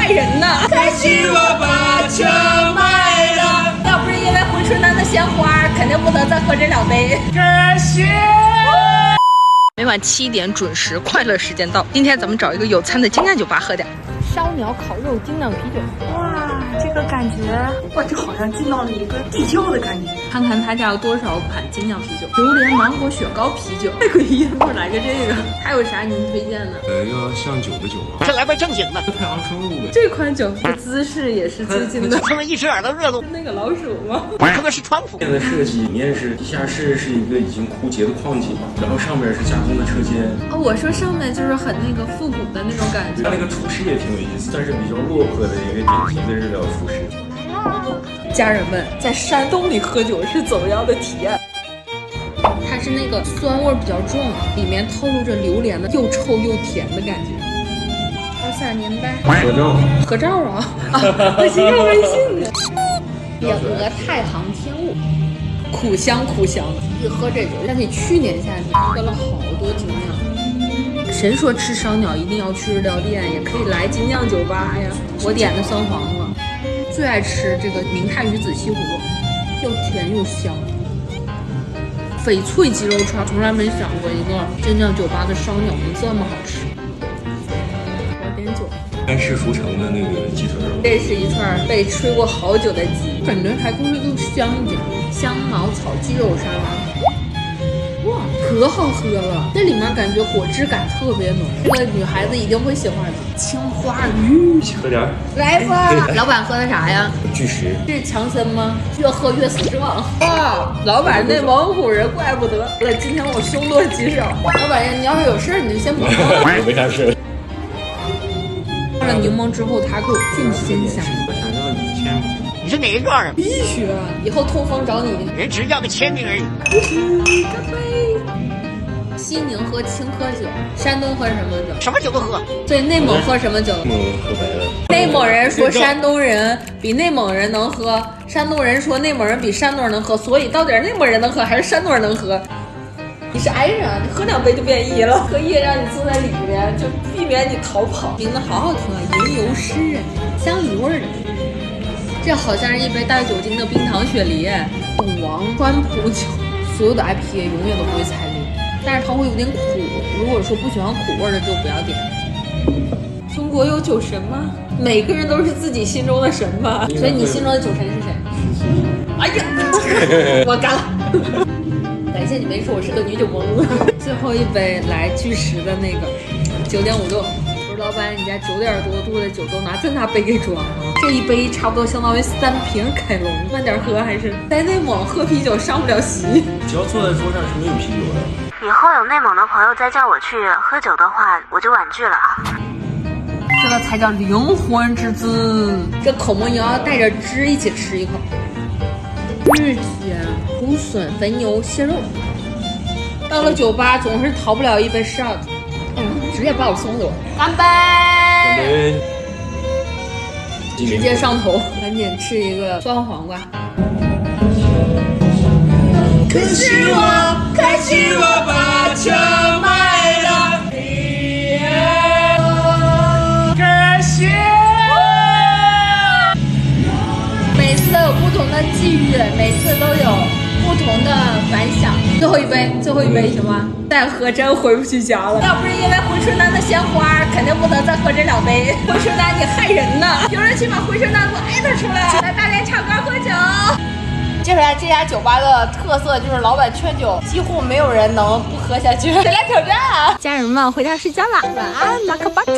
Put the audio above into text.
害人呢。可惜我把车卖了，要不是因为回春丹的鲜花，肯定不能再喝这2杯。可惜。每晚7点准时，快乐时间到。今天咱们找一个有餐的精酿酒吧喝点。烧鸟烤肉精酿啤酒，哇，这个感觉，哇，这好像进到了一个地窖的感觉。看看他家有多少款精酿啤酒，榴莲芒果雪糕啤酒，太诡异了。给我来个这个，还有啥您推荐的？要像酒的酒吗？这来块正经的。太阳生物呗。这款酒的姿势也是最近的，他们一只耳朵热度。那个老鼠吗？可能是川普。现在设计里面是地下室是一个已经枯竭的矿井嘛，然后上面是加工的车间。哦，我说上面就是很那个复古的那种感觉。他那个厨师也挺有意思，算是比较落魄的一个典型的日料厨师。家人们，在山洞里喝酒是怎么样的体验？它是那个酸味比较重，里面透露着榴莲的又臭又甜的感觉。好想您呗，合照，合照啊！我先要微信的。野鹅太行天物，苦香苦香的。一喝这酒，想起去年夏天喝了好多精酿。谁说吃烧鸟一定要去日料店，也可以来精酿酒吧呀？我点的酸黄瓜，最爱吃这个明太鱼子西葫芦，又甜又香。翡翠鸡肉串，从来没想过一个精酿酒吧的烧鸟能这么好吃。我点酒，干式熟成的那个鸡腿肉。这是一串被吹过好久的鸡，感觉还更香一点。香茅草鸡肉沙拉。哇，可好喝了！这里面感觉果汁感特别浓，这个女孩子一定会喜欢的。青花鱼，一起喝点儿。来吧！老板喝的啥呀？巨石。是强森吗？越喝越死壮。哇，老板内蒙古人，怪不得。今天我凶多吉少。老板，你要是有事你就先跑。我没啥事。放了柠檬之后，它够进鲜香。我想要你签名。你是哪一状啊？必须啊！以后通风找你。人只要个签名而已。干杯！西宁喝青稞酒，山东喝什么酒？什么酒都喝。对，内蒙喝什么酒？内蒙喝白的。内蒙人说山东人比内蒙人能喝，山东人说内蒙人比山东人能喝，所以到底内蒙人能喝还是山东人能喝？你是 I 人啊，你喝2杯就变 E 了，特意让你坐在里面，就避免你逃跑。名字好好听啊，吟游诗人，香梨味的。这好像是一杯带酒精的冰糖雪梨，董王川普酒，所有的 IPA 永远都不会踩雷，但是它会有点苦。如果说不喜欢苦味的就不要点。中国有酒神吗？每个人都是自己心中的神吧。所以你心中的酒神是谁？哎呀，我干了。感谢你没说我是个女酒蒙。最后一杯来巨石的那个9.5度。老板，你家9点多度的酒都拿这大杯给装了，这一杯差不多相当于3瓶凯龙，慢点喝还是在内蒙喝啤酒上不了席。只要坐在桌上是没有啤酒的。以后有内蒙的朋友再叫我去喝酒的话，我就婉拒了。这个才叫灵魂之滋，这口蘑牛要带着汁一起吃一口。日天芦笋肥牛蟹肉，到了酒吧总是逃不了一杯 shot。直接把我送走，干杯！干杯！直接上头，赶紧吃一个酸黄瓜。可惜我把车卖了，可惜。每次都有不同的际遇，每次都有不同的反响。最后一杯行吗？再喝真回不去家了。要不是因为回春丹的鲜花，肯定不能再喝这2杯。回春丹，你害人呢！有人去把回春丹给我艾特出来，来大连唱歌喝酒。接下来这家酒吧的特色就是老板劝酒，几乎没有人能不喝下去。谁来挑战？家人们回家睡觉啦，晚安，马克巴克。